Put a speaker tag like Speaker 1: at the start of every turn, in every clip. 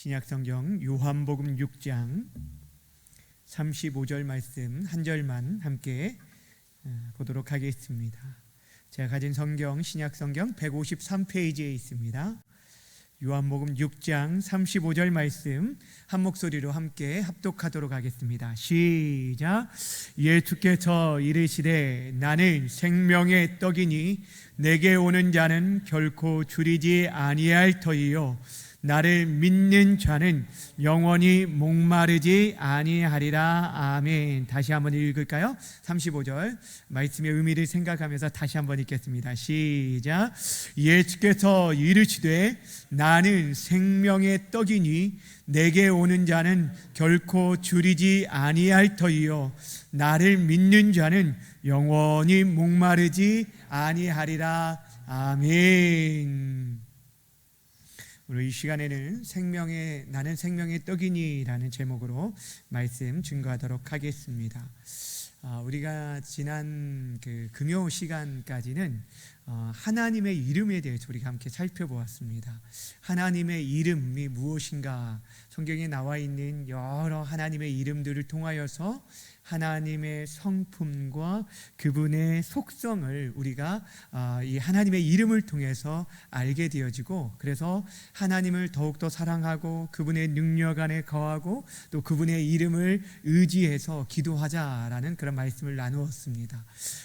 Speaker 1: 신약성경 요한복음 6장 35절 말씀 한 절만 함께 보도록 하겠습니다. 제가 가진 성경 신약성경 153페이지에 있습니다. 요한복음 6장 35절 말씀 한 목소리로 함께 합독하도록 하겠습니다. 시작. 예수께서 이르시되 나는 생명의 떡이니 내게 오는 자는 결코 줄이지 아니할 터이요 나를 믿는 자는 영원히 목마르지 아니하리라. 아멘. 다시 한번 읽을까요? 35절 말씀의 의미를 생각하면서 다시 한번 읽겠습니다. 시작. 예수께서 이르시되 나는 생명의 떡이니 내게 오는 자는 결코 줄이지 아니할 터이요 나를 믿는 자는 영원히 목마르지 아니하리라. 아멘. 오늘 이 시간에는 나는 생명의 떡이니라는 제목으로 말씀 증거하도록 하겠습니다. 우리가 지난 금요 시간까지는 하나님의 이름에 대해서 우리가 함께 살펴보았습니다. 하나님의 이름이 무엇인가? 성경에 나와 있는 여러 하나님의 이름들을 통하여서 하나님의 성품과 그분의 속성을 우리가 이 하나님의 이름을 통해서 알게 되어지고, 그래서 하나님을 더욱더 사랑하고 그분의 능력 안에 거하고 또 그분의 이름을 의지해서 기도하자라는 그런 말씀을 나누었습니다.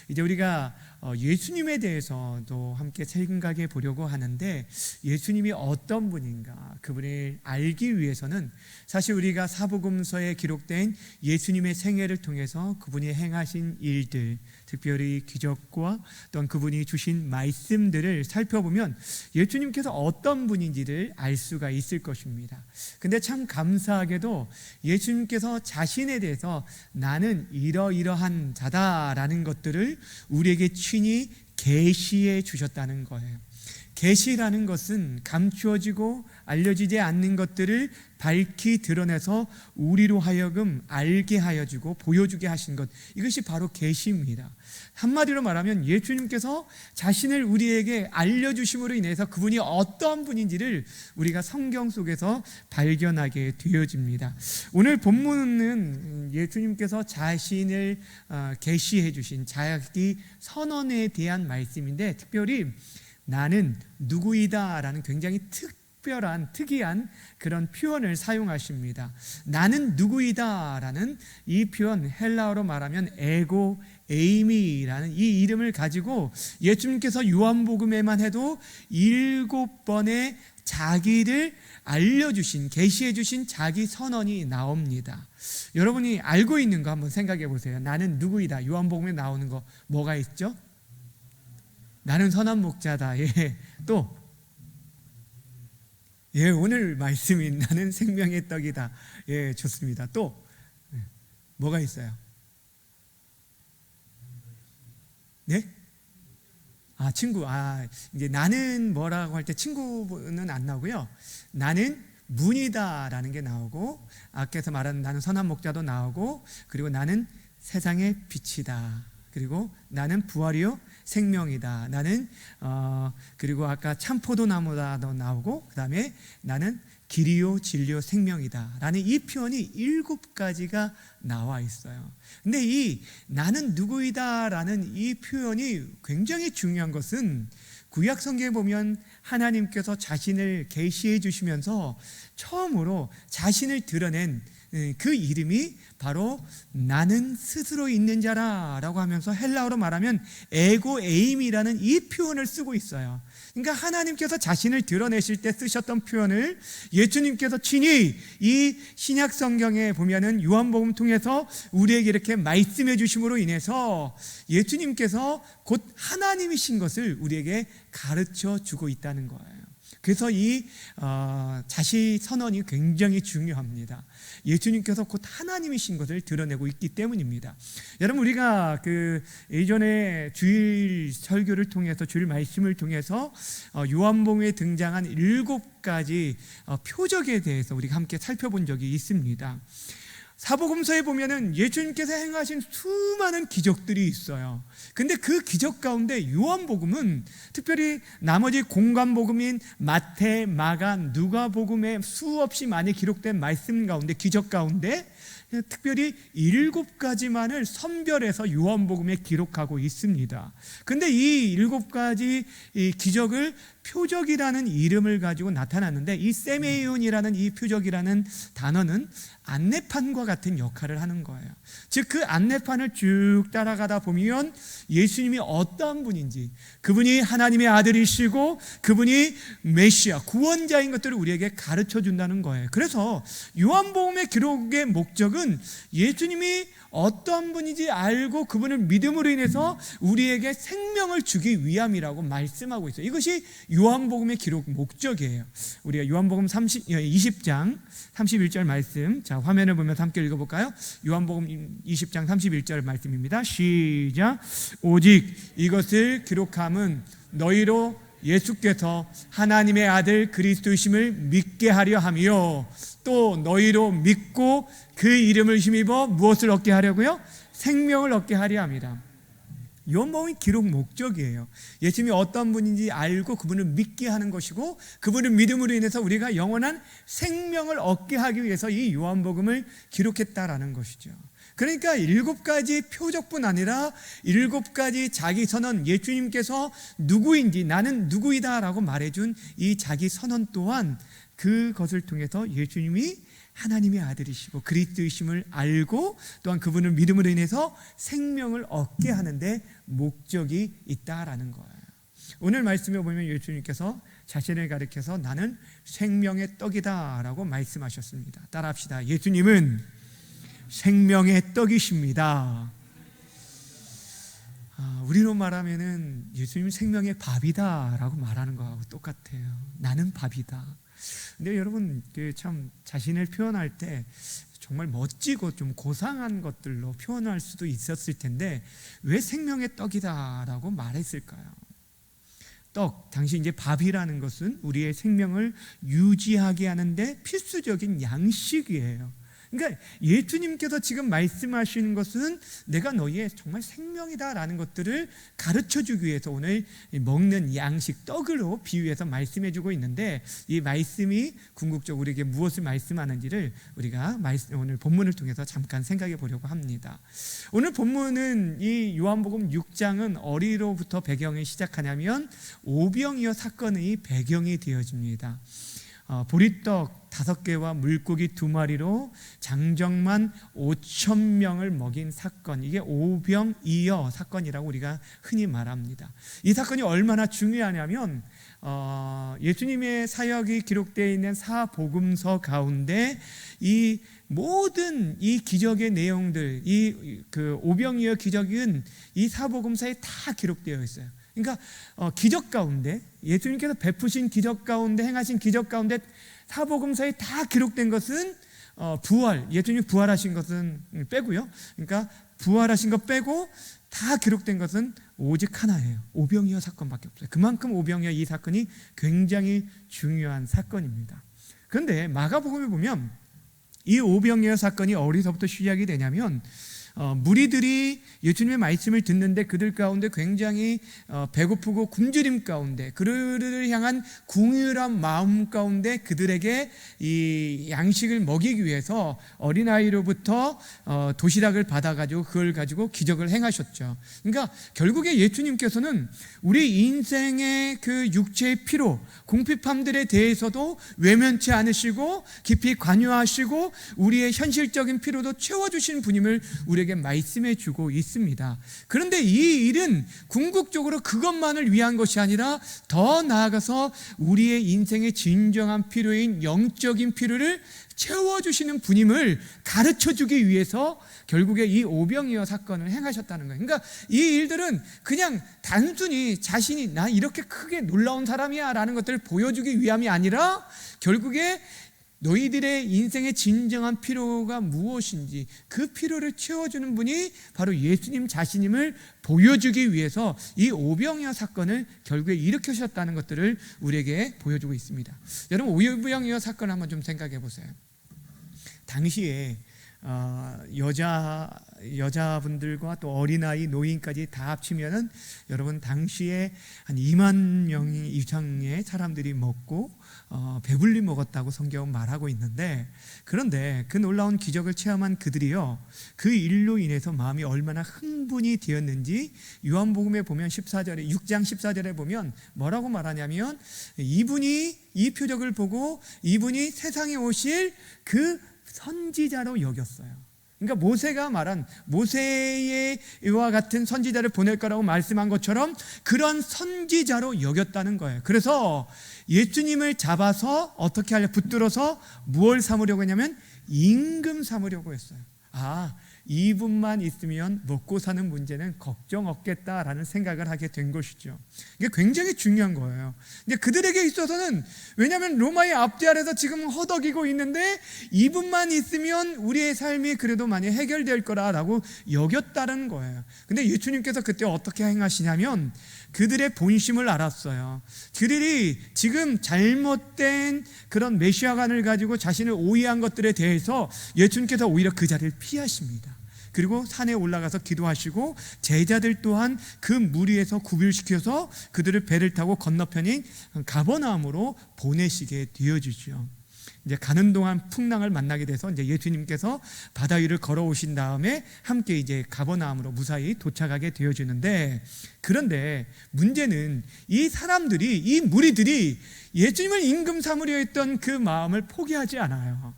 Speaker 1: 이제 우리가 예수님에 대해서도 함께 생각해 보려고 하는데, 예수님이 어떤 분인가 그분을 알기 위해서는 사실 우리가 사복음서에 기록된 예수님의 생애를 통해서 그분이 행하신 일들, 특별히 기적과 또한 그분이 주신 말씀들을 살펴보면 예수님께서 어떤 분인지를 알 수가 있을 것입니다. 근데 참 감사하게도 예수님께서 자신에 대해서 나는 이러이러한 자다라는 것들을 우리에게 친히 계시해 주셨다는 거예요. 계시라는 것은 감추어지고 알려지지 않는 것들을 밝히 드러내서 우리로 하여금 알게 하여주고 보여주게 하신 것, 이것이 바로 계시입니다. 한마디로 말하면 예수님께서 자신을 우리에게 알려주심으로 인해서 그분이 어떤 분인지를 우리가 성경 속에서 발견하게 되어집니다. 오늘 본문은 예수님께서 자신을 계시해 주신 자기 선언에 대한 말씀인데, 특별히 나는 누구이다 라는 굉장히 특이한 그런 표현을 사용하십니다. 나는 누구이다 라는 이 표현, 헬라어로 말하면 에고 에이미라는 이 이름을 가지고 예수님께서 요한복음에만 해도 7번의 자기를 알려주신, 계시해 주신 자기 선언이 나옵니다. 여러분이 알고 있는 거 한번 생각해 보세요. 나는 누구이다, 요한복음에 나오는 거 뭐가 있죠? 나는 선한 목자다. 또 오늘 말씀이 나는 생명의 떡이다. 좋습니다. 또 뭐가 있어요? 네? 친구. 이제 나는 뭐라고 할 때 친구는 안 나오고요. 나는 문이다라는 게 나오고, 아까서 말한 나는 선한 목자도 나오고, 그리고 나는 세상의 빛이다. 그리고 나는 부활이요 생명이다. 나는 그리고 아까 참포도나무다도 나오고, 그 다음에 나는 길이요 진리요 생명이다 라는 이 표현이 7가지가 나와 있어요. 근데 이 나는 누구이다 라는 이 표현이 굉장히 중요한 것은, 구약 성경에 보면 하나님께서 자신을 계시해 주시면서 처음으로 자신을 드러낸 그 이름이 바로 나는 스스로 있는 자라 라고 하면서 헬라어로 말하면 에고 에임이라는 이 표현을 쓰고 있어요. 그러니까 하나님께서 자신을 드러내실 때 쓰셨던 표현을 예수님께서 친히 이 신약 성경에 보면은 요한복음 통해서 우리에게 이렇게 말씀해 주심으로 인해서 예수님께서 곧 하나님이신 것을 우리에게 가르쳐 주고 있다는 거예요. 그래서 이 자시 선언이 굉장히 중요합니다. 예수님께서 곧 하나님이신 것을 드러내고 있기 때문입니다. 여러분, 우리가 예전에 주일 설교를 통해서, 주일 말씀을 통해서 요한복음에 등장한 7가지 표적에 대해서 우리가 함께 살펴본 적이 있습니다. 사복음서에 보면은 예수님께서 행하신 수많은 기적들이 있어요. 근데 그 기적 가운데 요한복음은 특별히 나머지 공관복음인 마태, 마가, 누가복음에 수없이 많이 기록된 말씀 가운데, 기적 가운데 특별히 7가지만을 선별해서 요한복음에 기록하고 있습니다. 근데 이 7가지 이 기적을 표적이라는 이름을 가지고 나타났는데, 이 세메이온이라는 이 표적이라는 단어는 안내판과 같은 역할을 하는 거예요. 즉 그 안내판을 쭉 따라가다 보면 예수님이 어떠한 분인지, 그분이 하나님의 아들이시고 그분이 메시아, 구원자인 것들을 우리에게 가르쳐 준다는 거예요. 그래서 요한복음의 기록의 목적은 예수님이 어떠한 분인지 알고 그분을 믿음으로 인해서 우리에게 생명을 주기 위함이라고 말씀하고 있어요. 이것이 요한복음의 기록 목적이에요. 우리가 요한복음 20장 31절 말씀, 자 화면을 보면서 함께 읽어볼까요? 요한복음 20장 31절 말씀입니다. 시작. 오직 이것을 기록함은 너희로 예수께서 하나님의 아들 그리스도이심을 믿게 하려 함이요, 또 너희로 믿고 그 이름을 힘입어 무엇을 얻게 하려고요? 생명을 얻게 하려 합니다. 요한복음의 기록 목적이에요. 예수님이 어떤 분인지 알고 그분을 믿게 하는 것이고, 그분을 믿음으로 인해서 우리가 영원한 생명을 얻게 하기 위해서 이 요한복음을 기록했다라는 것이죠. 그러니까 7가지 표적뿐 아니라 7가지 자기 선언, 예수님께서 누구인지, 나는 누구이다 라고 말해준 이 자기 선언 또한 그것을 통해서 예수님이 하나님의 아들이시고 그리스도이심을 알고 또한 그분을 믿음으로 인해서 생명을 얻게 하는데 목적이 있다라는 거예요. 오늘 말씀에 보면 예수님께서 자신을 가리켜서 나는 생명의 떡이다 라고 말씀하셨습니다. 따라합시다. 예수님은 생명의 떡이십니다. 우리로 말하면은 예수님은 생명의 밥이다 라고 말하는 거하고 똑같아요. 나는 밥이다. 근데 여러분 참 자신을 표현할 때 정말 멋지고 좀 고상한 것들로 표현할 수도 있었을 텐데 왜 생명의 떡이다 라고 말했을까요? 떡, 당시 이제 밥이라는 것은 우리의 생명을 유지하게 하는데 필수적인 양식이에요. 그러니까 예수님께서 지금 말씀하시는 것은 내가 너희의 정말 생명이다라는 것들을 가르쳐주기 위해서 오늘 먹는 양식 떡으로 비유해서 말씀해주고 있는데, 이 말씀이 궁극적으로 우리에게 무엇을 말씀하는지를 우리가 오늘 본문을 통해서 잠깐 생각해 보려고 합니다. 오늘 본문은 이 요한복음 6장은 어디로부터 배경이 시작하냐면 오병이어 사건의 배경이 되어집니다. 보리떡 5개와 물고기 2마리로 장정만 5,000명을 먹인 사건, 이게 오병이어 사건이라고 우리가 흔히 말합니다. 이 사건이 얼마나 중요하냐면 예수님의 사역이 기록되어 있는 사복음서 가운데 이 모든 이 기적의 내용들, 그 오병이어 기적은 이 사복음서에 다 기록되어 있어요. 그러니까 기적 가운데, 예수님께서 베푸신 기적 가운데, 행하신 기적 가운데 사복음서에 다 기록된 것은 부활, 예수님이 부활하신 것은 빼고요. 그러니까 부활하신 것 빼고 다 기록된 것은 오직 하나예요. 오병이어 사건밖에 없어요. 그만큼 오병이어 이 사건이 굉장히 중요한 사건입니다. 그런데 마가복음에 보면 이 오병이어 사건이 어디서부터 시작이 되냐면 무리들이 예수님의 말씀을 듣는데 그들 가운데 굉장히 배고프고 굶주림 가운데, 그들을 향한 궁휼한 마음 가운데 그들에게 이 양식을 먹이기 위해서 어린아이로부터 도시락을 받아가지고 그걸 가지고 기적을 행하셨죠. 그러니까 결국에 예수님께서는 우리 인생의 그 육체의 피로, 궁핍함들에 대해서도 외면치 않으시고 깊이 관여하시고 우리의 현실적인 필요도 채워주시는 분임을 우리에게 말씀해 주고 있습니다. 그런데 이 일은 궁극적으로 그것만을 위한 것이 아니라 더 나아가서 우리의 인생의 진정한 필요인 영적인 필요를 채워주시는 분임을 가르쳐주기 위해서 결국에 이 오병이어 사건을 행하셨다는 거예요. 그러니까 이 일들은 그냥 단순히 자신이 나 이렇게 크게 놀라운 사람이야 라는 것들을 보여주기 위함이 아니라 결국에 너희들의 인생의 진정한 필요가 무엇인지 그 필요를 채워주는 분이 바로 예수님 자신임을 보여주기 위해서 이 오병이어 사건을 결국에 일으키셨다는 것들을 우리에게 보여주고 있습니다. 여러분, 오병이어 사건을 한번 좀 생각해 보세요. 당시에 여자분들과 또 어린아이, 노인까지 다 합치면은 여러분 당시에 한 2만 명 이상의 사람들이 먹고 배불리 먹었다고 성경은 말하고 있는데, 그런데 그 놀라운 기적을 체험한 그들이요, 그 일로 인해서 마음이 얼마나 흥분이 되었는지 요한복음에 보면 14절에 6장 14절에 보면 뭐라고 말하냐면, 이분이 이 표적을 보고 이분이 세상에 오실 그 선지자로 여겼어요. 그러니까 모세가 말한 모세와 같은 선지자를 보낼 거라고 말씀한 것처럼 그런 선지자로 여겼다는 거예요. 그래서 예수님을 잡아서 어떻게 하려 붙들어서 무엇을 삼으려고 했냐면 임금 삼으려고 했어요. 이분만 있으면 먹고 사는 문제는 걱정 없겠다라는 생각을 하게 된 것이죠. 이게 굉장히 중요한 거예요. 근데 그들에게 있어서는, 왜냐하면 로마의 압제 아래서 지금 허덕이고 있는데 이분만 있으면 우리의 삶이 그래도 많이 해결될 거라고 여겼다는 거예요. 근데 예수님께서 그때 어떻게 행하시냐면 그들의 본심을 알았어요. 그들이 지금 잘못된 그런 메시아관을 가지고 자신을 오해한 것들에 대해서 예수님께서 오히려 그 자리를 피하십니다. 그리고 산에 올라가서 기도하시고 제자들 또한 그 무리에서 구별시켜서 그들을 배를 타고 건너편인 가버나움으로 보내시게 되어지죠. 이제 가는 동안 풍랑을 만나게 돼서 이제 예수님께서 바다 위를 걸어오신 다음에 함께 이제 가버나움으로 무사히 도착하게 되어지는데, 그런데 문제는 이 사람들이, 이 무리들이 예수님을 임금 삼으려 했던 그 마음을 포기하지 않아요.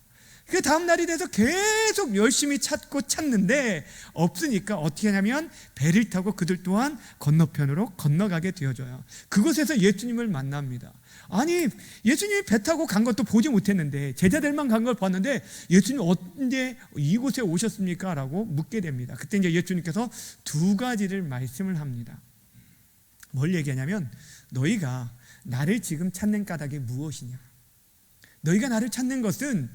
Speaker 1: 그 다음 날이 돼서 계속 열심히 찾는데 없으니까 어떻게 하냐면 배를 타고 그들 또한 건너편으로 건너가게 되어져요. 그곳에서 예수님을 만납니다. 아니, 예수님이 배 타고 간 것도 보지 못했는데, 제자들만 간 걸 봤는데 예수님 언제 이곳에 오셨습니까? 라고 묻게 됩니다. 그때 이제 예수님께서 두 가지를 말씀을 합니다. 뭘 얘기하냐면, 너희가 나를 지금 찾는 까닭이 무엇이냐? 너희가 나를 찾는 것은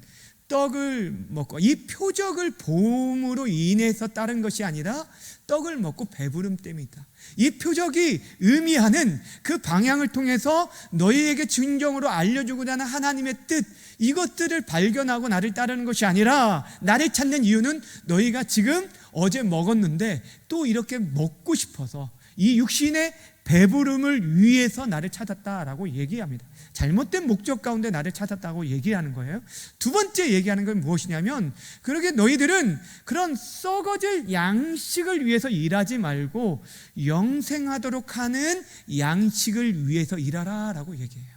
Speaker 1: 떡을 먹고 이 표적을 봄으로 인해서 따른 것이 아니라 떡을 먹고 배부름 때문이다. 이 표적이 의미하는 그 방향을 통해서 너희에게 진정으로 알려주고자 하는 하나님의 뜻, 이것들을 발견하고 나를 따르는 것이 아니라, 나를 찾는 이유는 너희가 지금 어제 먹었는데 또 이렇게 먹고 싶어서 이 육신의 배부름을 위해서 나를 찾았다라고 얘기합니다. 잘못된 목적 가운데 나를 찾았다고 얘기하는 거예요. 두 번째 얘기하는 건 무엇이냐면, 그러게 너희들은 그런 썩어질 양식을 위해서 일하지 말고 영생하도록 하는 양식을 위해서 일하라 라고 얘기해요.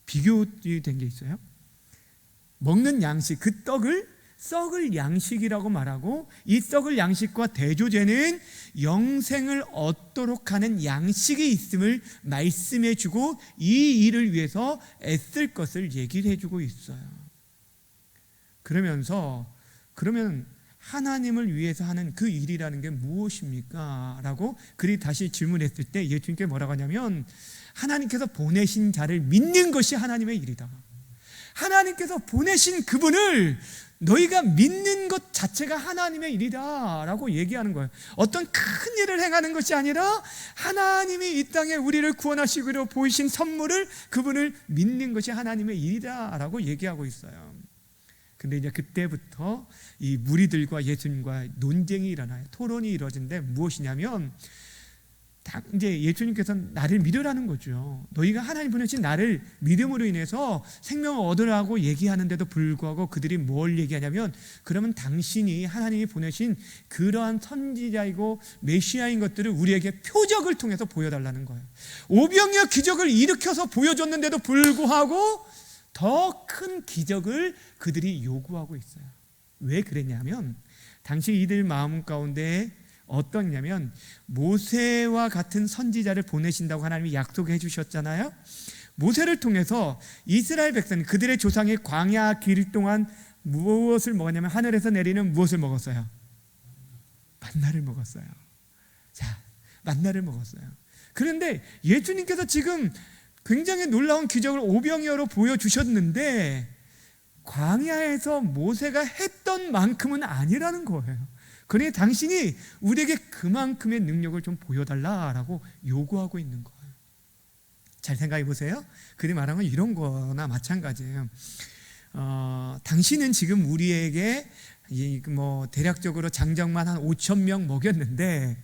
Speaker 1: 비교된 게 있어요. 먹는 양식, 그 떡을 썩을 양식이라고 말하고, 이 썩을 양식과 대조되는 영생을 얻도록 하는 양식이 있음을 말씀해 주고 이 일을 위해서 애쓸 것을 얘기를 해주고 있어요. 그러면 하나님을 위해서 하는 그 일이라는 게 무엇입니까? 라고 그들이 다시 질문했을 때 예수님께 뭐라고 하냐면, 하나님께서 보내신 자를 믿는 것이 하나님의 일이다. 하나님께서 보내신 그분을 너희가 믿는 것 자체가 하나님의 일이다 라고 얘기하는 거예요. 어떤 큰 일을 행하는 것이 아니라 하나님이 이 땅에 우리를 구원하시기로 보이신 선물을, 그분을 믿는 것이 하나님의 일이다 라고 얘기하고 있어요. 근데 이제 그때부터 이 무리들과 예수님과 논쟁이 일어나요. 토론이 이루어진데 무엇이냐면, 이제 예수님께서 나를 믿으라는 거죠. 너희가 하나님 보내신 나를 믿음으로 인해서 생명을 얻으라고 얘기하는데도 불구하고 그들이 뭘 얘기하냐면, 그러면 당신이 하나님이 보내신 그러한 선지자이고 메시아인 것들을 우리에게 표적을 통해서 보여달라는 거예요. 오병이어 기적을 일으켜서 보여줬는데도 불구하고 더 큰 기적을 그들이 요구하고 있어요. 왜 그랬냐면, 당시 이들 마음 가운데 어떠냐면, 모세와 같은 선지자를 보내신다고 하나님이 약속해 주셨잖아요. 모세를 통해서 이스라엘 백성, 그들의 조상의 광야 길 동안 무엇을 먹었냐면, 하늘에서 내리는 무엇을 먹었어요? 만나를 먹었어요. 자, 만나를 먹었어요. 그런데 예수님께서 지금 굉장히 놀라운 기적을 오병이어로 보여주셨는데, 광야에서 모세가 했던 만큼은 아니라는 거예요. 그러니 당신이 우리에게 그만큼의 능력을 좀 보여달라라고 요구하고 있는 거예요. 잘 생각해 보세요. 그들이 말하는 건 이런 거나 마찬가지예요. 당신은 지금 우리에게 뭐 대략적으로 장정만 한 5천 명 먹였는데,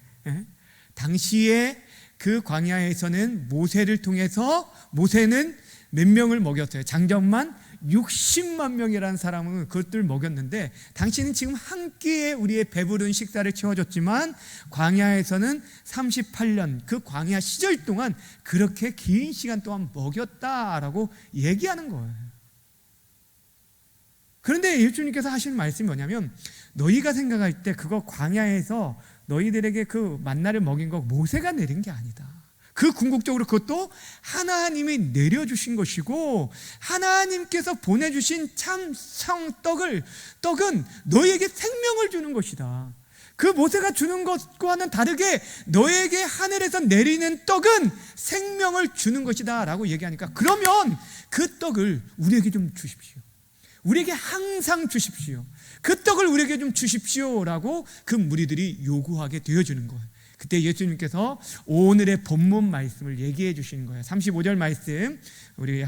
Speaker 1: 당시에 그 광야에서는 모세를 통해서 모세는 몇 명을 먹였어요? 장정만 60만 명이라는 사람은 그것들 먹였는데, 당신은 지금 한 끼에 우리의 배부른 식사를 채워줬지만 광야에서는 38년 그 광야 시절 동안 그렇게 긴 시간 동안 먹였다라고 얘기하는 거예요. 그런데 예수님께서 하시는 말씀이 뭐냐면, 너희가 생각할 때 그거 광야에서 너희들에게 그 만나를 먹인 거 모세가 내린 게 아니다. 그 궁극적으로 그것도 하나님이 내려주신 것이고, 하나님께서 보내주신 참 떡은 너희에게 생명을 주는 것이다. 그 모세가 주는 것과는 다르게 너에게 하늘에서 내리는 떡은 생명을 주는 것이다 라고 얘기하니까, 그러면 그 떡을 우리에게 좀 주십시오. 우리에게 항상 주십시오. 그 떡을 우리에게 좀 주십시오라고 그 무리들이 요구하게 되어주는 거예요. 그때 예수님께서 오늘의 본문 말씀을 얘기해 주시는 거예요. 35절 말씀, 우리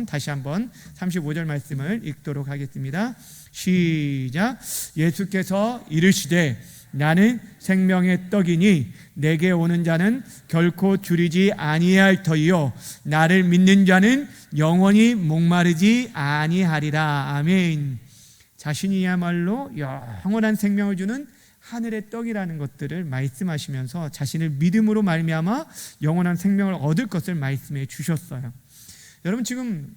Speaker 1: 다시 한번 35절 말씀을 읽도록 하겠습니다. 시작. 예수께서 이르시되 나는 생명의 떡이니 내게 오는 자는 결코 줄이지 아니할 터이요 나를 믿는 자는 영원히 목마르지 아니하리라. 아멘. 자신이야말로 영원한 생명을 주는 하늘의 떡이라는 것들을 말씀하시면서 자신을 믿음으로 말미암아 영원한 생명을 얻을 것을 말씀해 주셨어요. 여러분, 지금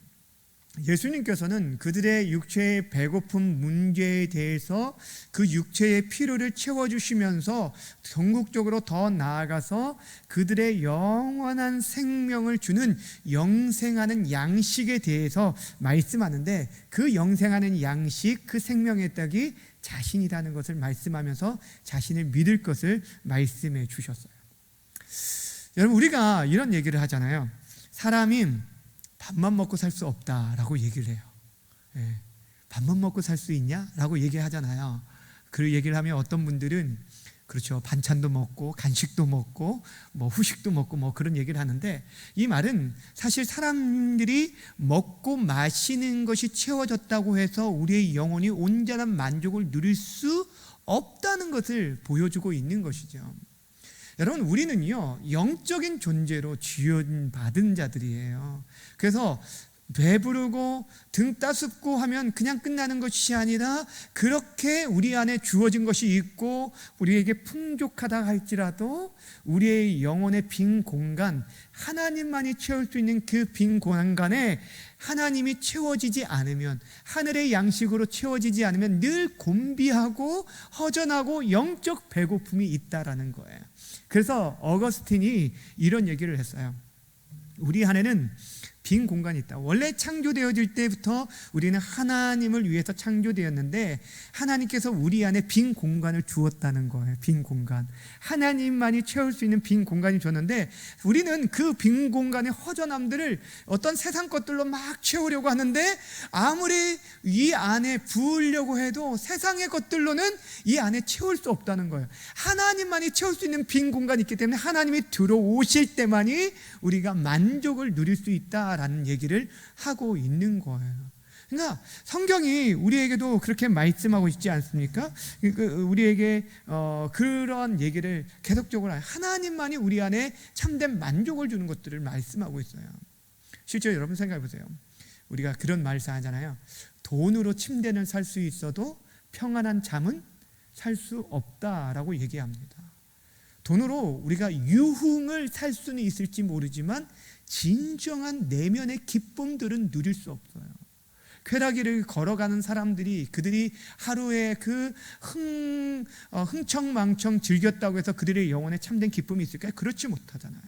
Speaker 1: 예수님께서는 그들의 육체의 배고픔 문제에 대해서 그 육체의 필요를 채워주시면서 궁극적으로 더 나아가서 그들의 영원한 생명을 주는 영생하는 양식에 대해서 말씀하는데, 그 영생하는 양식, 그 생명의 떡이 자신이라는 것을 말씀하면서 자신을 믿을 것을 말씀해 주셨어요. 여러분, 우리가 이런 얘기를 하잖아요. 사람이 밥만 먹고 살 수 없다라고 얘기를 해요. 밥만 먹고 살 수 있냐? 라고 얘기하잖아요. 그 얘기를 하면 어떤 분들은 그렇죠, 반찬도 먹고 간식도 먹고 뭐 후식도 먹고 뭐 그런 얘기를 하는데, 이 말은 사실 사람들이 먹고 마시는 것이 채워졌다고 해서 우리의 영혼이 온전한 만족을 누릴 수 없다는 것을 보여주고 있는 것이죠. 여러분, 우리는요 영적인 존재로 지원받은 자들이에요. 그래서 배부르고 등 따숩고 하면 그냥 끝나는 것이 아니라, 그렇게 우리 안에 주어진 것이 있고 우리에게 풍족하다 할지라도 우리의 영혼의 빈 공간, 하나님만이 채울 수 있는 그 빈 공간에 하나님이 채워지지 않으면, 하늘의 양식으로 채워지지 않으면 늘 곤비하고 허전하고 영적 배고픔이 있다라는 거예요. 그래서 어거스틴이 이런 얘기를 했어요. 우리 안에는 빈 공간이 있다. 원래 창조되어질 때부터 우리는 하나님을 위해서 창조되었는데, 하나님께서 우리 안에 빈 공간을 주었다는 거예요. 빈 공간, 하나님만이 채울 수 있는 빈 공간이 줬는데, 우리는 그 빈 공간의 허전함들을 어떤 세상 것들로 막 채우려고 하는데, 아무리 이 안에 부으려고 해도 세상의 것들로는 이 안에 채울 수 없다는 거예요. 하나님만이 채울 수 있는 빈 공간이 있기 때문에 하나님이 들어오실 때만이 우리가 만족을 누릴 수 있다 라는 얘기를 하고 있는 거예요. 그러니까 성경이 우리에게도 그렇게 말씀하고 있지 않습니까? 우리에게 그런 얘기를 계속적으로 하나님만이 우리 안에 참된 만족을 주는 것들을 말씀하고 있어요. 실제로 여러분 생각해 보세요. 우리가 그런 말을 하잖아요. 돈으로 침대는 살 수 있어도 평안한 잠은 살 수 없다라고 얘기합니다. 돈으로 우리가 유흥을 살 수는 있을지 모르지만 진정한 내면의 기쁨들은 누릴 수 없어요. 쾌락길을 걸어가는 사람들이, 그들이 하루에 그 흥청망청 즐겼다고 해서 그들의 영혼에 참된 기쁨이 있을까요? 그렇지 못하잖아요.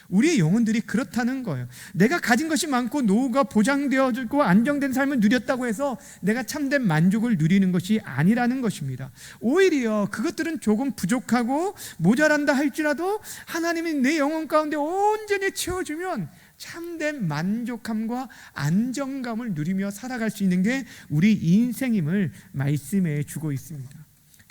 Speaker 1: 우리의 영혼들이 그렇다는 거예요. 내가 가진 것이 많고 노후가 보장되어지고 안정된 삶을 누렸다고 해서 내가 참된 만족을 누리는 것이 아니라는 것입니다. 오히려 그것들은 조금 부족하고 모자란다 할지라도 하나님이 내 영혼 가운데 온전히 채워주면 참된 만족함과 안정감을 누리며 살아갈 수 있는 게 우리 인생임을 말씀해 주고 있습니다.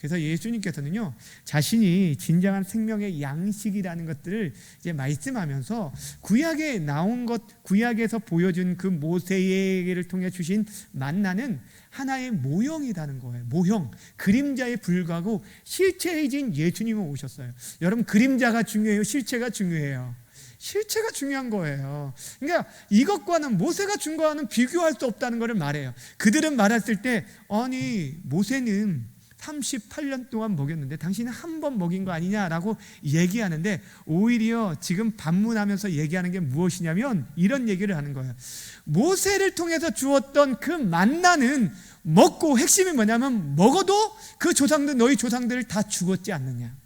Speaker 1: 그래서 예수님께서는요, 자신이 진정한 생명의 양식이라는 것들을 이제 말씀하면서 구약에 나온 것, 구약에서 보여준 그 모세를 통해 주신 만나는 하나의 모형이라는 거예요. 모형, 그림자에 불과하고 실체이신 예수님이 오셨어요. 여러분, 그림자가 중요해요? 실체가 중요해요? 실체가 중요한 거예요. 그러니까 이것과는, 모세가 준 거와는 비교할 수 없다는 것을 말해요. 그들은 말했을 때, 아니 모세는 38년 동안 먹였는데 당신은 한 번 먹인 거 아니냐라고 얘기하는데, 오히려 지금 반문하면서 얘기하는 게 무엇이냐면 이런 얘기를 하는 거예요. 모세를 통해서 주었던 그 만나는 먹고, 핵심이 뭐냐면 먹어도 그 조상들, 너희 조상들을 다 죽었지 않느냐.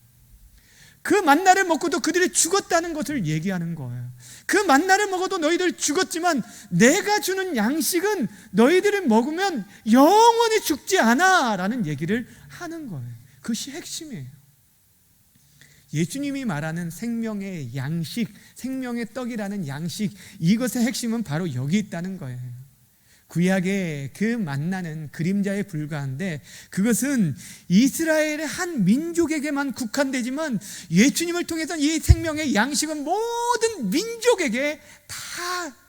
Speaker 1: 그 만나를 먹고도 그들이 죽었다는 것을 얘기하는 거예요. 그 만나를 먹어도 너희들 죽었지만 내가 주는 양식은 너희들이 먹으면 영원히 죽지 않아 라는 얘기를 하는 거예요. 그것이 핵심이에요. 예수님이 말하는 생명의 양식, 생명의 떡이라는 양식, 이것의 핵심은 바로 여기 있다는 거예요. 구약의 그 만나는 그림자에 불과한데, 그것은 이스라엘의 한 민족에게만 국한되지만 예수님을 통해서 이 생명의 양식은 모든 민족에게 다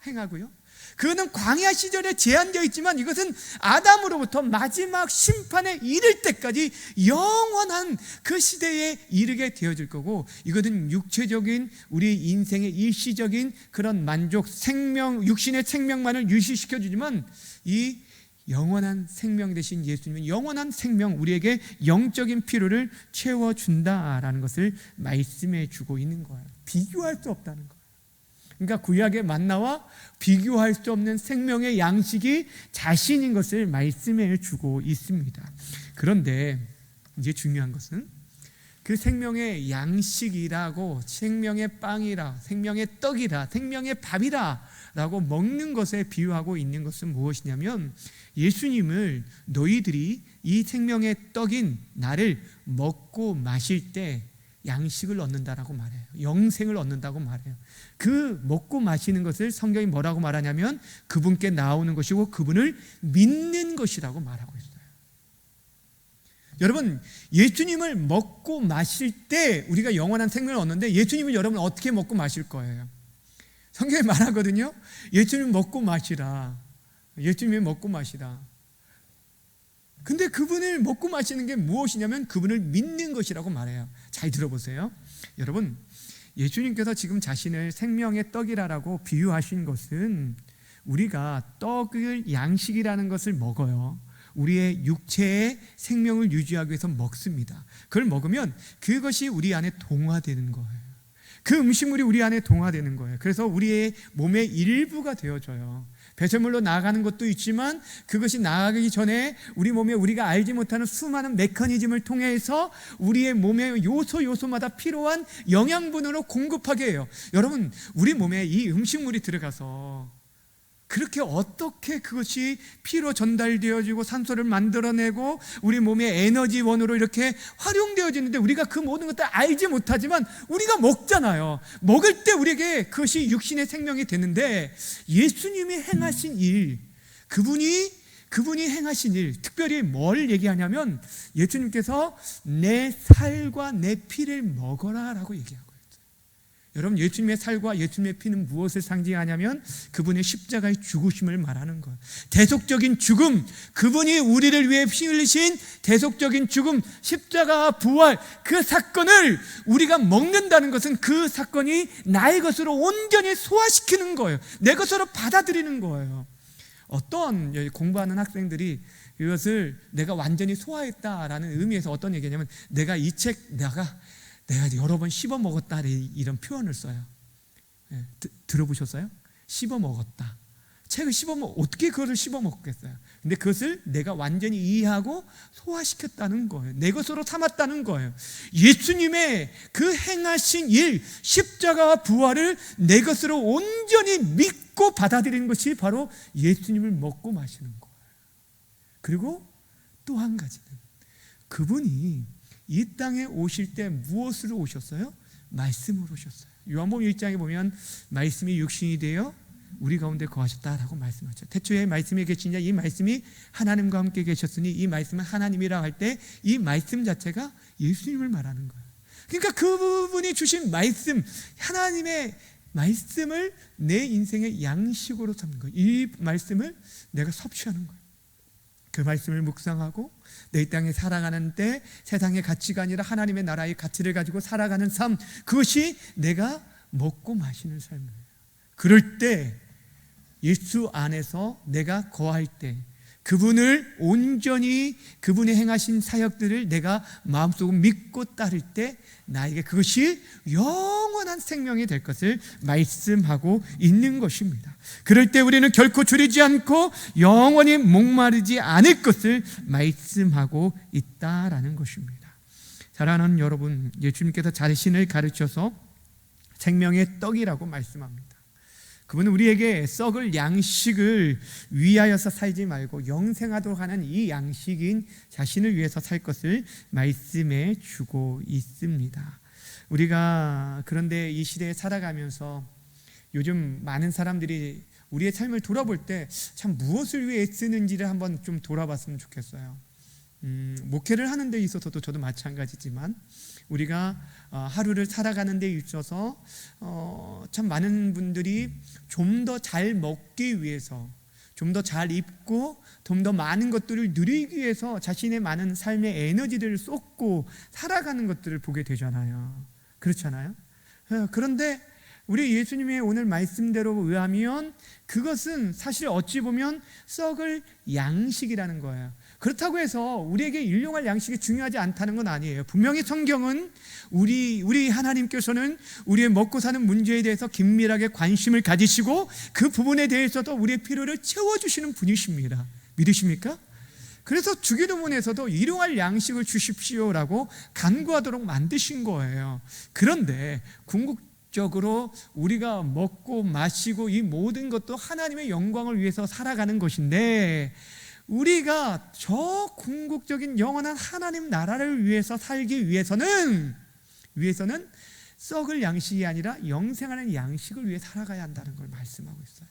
Speaker 1: 행하고요, 그거는 광야 시절에 제한되어 있지만 이것은 아담으로부터 마지막 심판에 이를 때까지 영원한 그 시대에 이르게 되어질 거고, 이것은 육체적인 우리 인생의 일시적인 그런 만족, 생명, 육신의 생명만을 유지시켜 주지만 이 영원한 생명 되신 예수님은 영원한 생명, 우리에게 영적인 필요를 채워준다라는 것을 말씀해 주고 있는 거예요. 비교할 수 없다는 거예요. 그러니까 구약의 만나와 비교할 수 없는 생명의 양식이 자신인 것을 말씀해 주고 있습니다. 그런데 이제 중요한 것은 그 생명의 양식이라고, 생명의 빵이라, 생명의 떡이라, 생명의 밥이라 라고 먹는 것에 비유하고 있는 것은 무엇이냐면, 예수님을 너희들이 이 생명의 떡인 나를 먹고 마실 때 양식을 얻는다라고 말해요. 영생을 얻는다고 말해요. 그 먹고 마시는 것을 성경이 뭐라고 말하냐면 그분께 나오는 것이고 그분을 믿는 것이라고 말하고 있어요. 여러분, 예수님을 먹고 마실 때 우리가 영원한 생명을 얻는데, 예수님을 여러분 어떻게 먹고 마실 거예요? 성경이 말하거든요. 예수님 먹고 마시라. 예수님이 먹고 마시라. 근데 그분을 먹고 마시는 게 무엇이냐면 그분을 믿는 것이라고 말해요. 잘 들어보세요. 여러분, 예수님께서 지금 자신을 생명의 떡이라고 비유하신 것은 우리가 떡을 양식이라는 것을 먹어요. 우리의 육체의 생명을 유지하기 위해서 먹습니다. 그걸 먹으면 그것이 우리 안에 동화되는 거예요. 그 음식물이 우리 안에 동화되는 거예요. 그래서 우리의 몸의 일부가 되어져요. 배설물로 나아가는 것도 있지만 그것이 나아가기 전에 우리 몸에 우리가 알지 못하는 수많은 메커니즘을 통해서 우리의 몸의 요소마다 필요한 영양분으로 공급하게 해요. 여러분, 우리 몸에 이 음식물이 들어가서 그렇게 어떻게 그것이 피로 전달되어지고 산소를 만들어내고 우리 몸의 에너지원으로 이렇게 활용되어지는데 우리가 그 모든 것들 알지 못하지만 우리가 먹잖아요. 먹을 때 우리에게 그것이 육신의 생명이 되는데, 예수님이 행하신 일, 그분이 행하신 일, 특별히 뭘 얘기하냐면 예수님께서 내 살과 내 피를 먹어라 라고 얘기하고, 여러분, 예수님의 살과 예수님의 피는 무엇을 상징하냐면 그분의 십자가의 죽으심을 말하는 거예요. 대속적인 죽음, 그분이 우리를 위해 피 흘리신 대속적인 죽음, 십자가와 부활, 그 사건을 우리가 먹는다는 것은 그 사건이 나의 것으로 온전히 소화시키는 거예요. 내 것으로 받아들이는 거예요. 어떤 공부하는 학생들이 이것을 내가 완전히 소화했다라는 의미에서 어떤 얘기냐면, 내가 이 책 내가 여러 번 씹어 먹었다, 이런 표현을 써요. 들어보셨어요? 씹어 먹었다. 책을 어떻게 그것을 씹어 먹겠어요? 근데 그것을 내가 완전히 이해하고 소화시켰다는 거예요. 내 것으로 삼았다는 거예요. 예수님의 그 행하신 일, 십자가와 부활을 내 것으로 온전히 믿고 받아들이는 것이 바로 예수님을 먹고 마시는 거예요. 그리고 또 한 가지는, 그분이 이 땅에 오실 때 무엇으로 오셨어요? 말씀으로 오셨어요. 요한복음 1장에 보면 말씀이 육신이 되어 우리 가운데 거하셨다라고 말씀하죠. 태초에 말씀이 계신 자, 이 말씀이 하나님과 함께 계셨으니 이 말씀은 하나님이라 할 때 이 말씀 자체가 예수님을 말하는 거예요. 그러니까 그분이 주신 말씀, 하나님의 말씀을 내 인생의 양식으로 삼는 거예요. 이 말씀을 내가 섭취하는 거예요. 그 말씀을 묵상하고 내 땅에 살아가는 때 세상의 가치가 아니라 하나님의 나라의 가치를 가지고 살아가는 삶, 그것이 내가 먹고 마시는 삶이에요. 그럴 때 예수 안에서 내가 거할 때, 그분을 온전히 그분의 행하신 사역들을 내가 마음속으로 믿고 따를 때 나에게 그것이 영원한 생명이 될 것을 말씀하고 있는 것입니다. 그럴 때 우리는 결코 줄이지 않고 영원히 목마르지 않을 것을 말씀하고 있다라는 것입니다. 사랑하는 여러분, 예수님께서 자신을 가르쳐서 생명의 떡이라고 말씀합니다. 그분은 우리에게 썩을 양식을 위하여서 살지 말고 영생하도록 하는 이 양식인 자신을 위해서 살 것을 말씀해 주고 있습니다. 우리가 그런데 이 시대에 살아가면서 요즘 많은 사람들이 우리의 삶을 돌아볼 때 참 무엇을 위해 애쓰는지를 한번 좀 돌아봤으면 좋겠어요. 목회를 하는 데 있어서도 저도 마찬가지지만 우리가 하루를 살아가는 데 있어서 참 많은 분들이 좀 더 잘 먹기 위해서, 좀 더 잘 입고 좀 더 많은 것들을 누리기 위해서 자신의 많은 삶의 에너지를 쏟고 살아가는 것들을 보게 되잖아요. 그렇잖아요. 그런데 우리 예수님의 오늘 말씀대로 의하면 그것은 사실 어찌 보면 썩을 양식이라는 거예요. 그렇다고 해서 우리에게 일용할 양식이 중요하지 않다는 건 아니에요. 분명히 성경은 우리 하나님께서는 우리의 먹고 사는 문제에 대해서 긴밀하게 관심을 가지시고 그 부분에 대해서도 우리의 필요를 채워주시는 분이십니다. 믿으십니까? 그래서 주기도문에서도 일용할 양식을 주십시오라고 간구하도록 만드신 거예요. 그런데 궁극적으로 우리가 먹고 마시고 이 모든 것도 하나님의 영광을 위해서 살아가는 것인데, 우리가 저 궁극적인 영원한 하나님 나라를 위해서 살기 위해서는 썩을 양식이 아니라 영생하는 양식을 위해 살아가야 한다는 걸 말씀하고 있어요.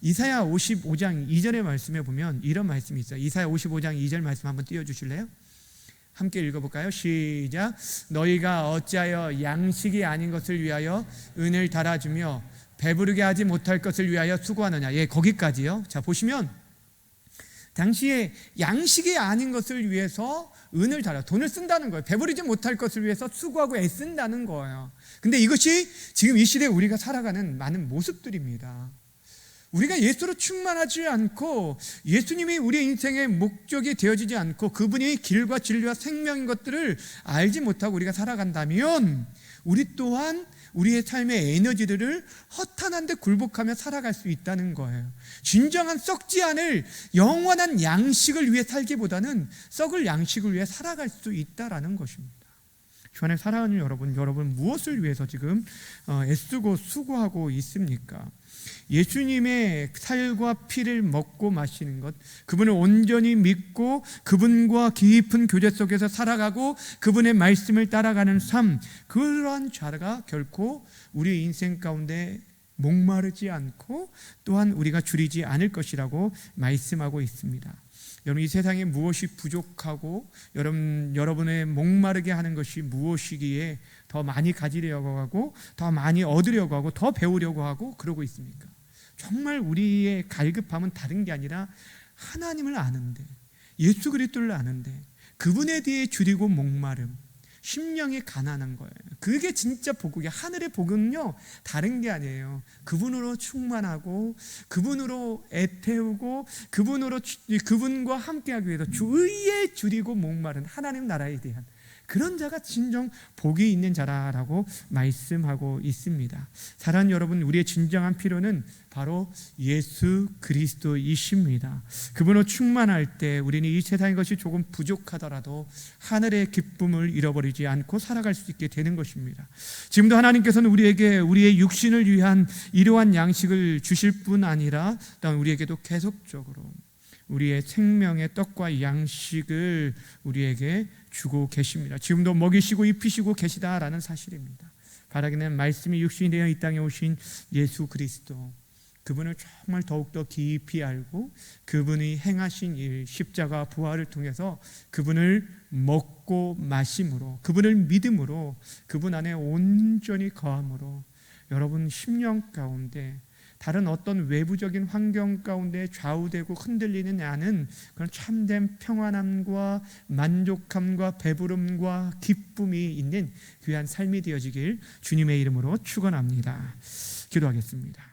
Speaker 1: 이사야 55장 2절의 말씀에 보면 이런 말씀이 있어요. 이사야 55장 2절 말씀 한번 띄워주실래요? 함께 읽어볼까요? 시작. 너희가 어찌하여 양식이 아닌 것을 위하여 은을 달아주며 배부르게 하지 못할 것을 위하여 수고하느냐. 예, 거기까지요. 자, 보시면 당시에 양식이 아닌 것을 위해서 은을 달아 돈을 쓴다는 거예요. 배부르지 못할 것을 위해서 수고하고 애쓴다는 거예요. 근데 이것이 지금 이 시대에 우리가 살아가는 많은 모습들입니다. 우리가 예수로 충만하지 않고 예수님이 우리의 인생의 목적이 되어지지 않고 그분이 길과 진리와 생명인 것들을 알지 못하고 우리가 살아간다면 우리 또한 우리의 삶의 에너지들을 허탄한 데 굴복하며 살아갈 수 있다는 거예요. 진정한 썩지 않을 영원한 양식을 위해 살기보다는 썩을 양식을 위해 살아갈 수 있다는 것입니다. 주안에 사랑하는 여러분 무엇을 위해서 지금 애쓰고 수고하고 있습니까? 예수님의 살과 피를 먹고 마시는 것, 그분을 온전히 믿고 그분과 깊은 교제 속에서 살아가고 그분의 말씀을 따라가는 삶, 그러한 자가 결코 우리 인생 가운데 목마르지 않고 또한 우리가 줄이지 않을 것이라고 말씀하고 있습니다. 여러분, 이 세상에 무엇이 부족하고 여러분의 목마르게 하는 것이 무엇이기에 더 많이 가지려고 하고 더 많이 얻으려고 하고 더 배우려고 하고 그러고 있습니까? 정말 우리의 갈급함은 다른 게 아니라 하나님을 아는데, 예수 그리스도를 아는데 그분에 대해 줄이고 목마름, 심령이 가난한 거예요. 그게 진짜 복이에요. 하늘의 복은요 다른 게 아니에요. 그분으로 충만하고 그분으로 애태우고 그분과 함께하기 위해서 의에 줄이고 목마른 하나님 나라에 대한 그런 자가 진정 복이 있는 자라고 말씀하고 있습니다. 사랑하는 여러분, 우리의 진정한 필요는 바로 예수 그리스도이십니다. 그분으로 충만할 때 우리는 이 세상의 것이 조금 부족하더라도 하늘의 기쁨을 잃어버리지 않고 살아갈 수 있게 되는 것입니다. 지금도 하나님께서는 우리에게 우리의 육신을 위한 이러한 양식을 주실 뿐 아니라 또한 우리에게도 계속적으로 우리의 생명의 떡과 양식을 우리에게 주고 계십니다. 지금도 먹이시고 입히시고 계시다라는 사실입니다. 바라기는 말씀이 육신이 되어 이 땅에 오신 예수 그리스도, 그분을 정말 더욱더 깊이 알고 그분이 행하신 일, 십자가 부활을 통해서 그분을 먹고 마심으로, 그분을 믿음으로, 그분 안에 온전히 거함으로 여러분 심령 가운데 다른 어떤 외부적인 환경 가운데 좌우되고 흔들리는 않은 그런 참된 평안함과 만족함과 배부름과 기쁨이 있는 귀한 삶이 되어지길 주님의 이름으로 축원합니다. 기도하겠습니다.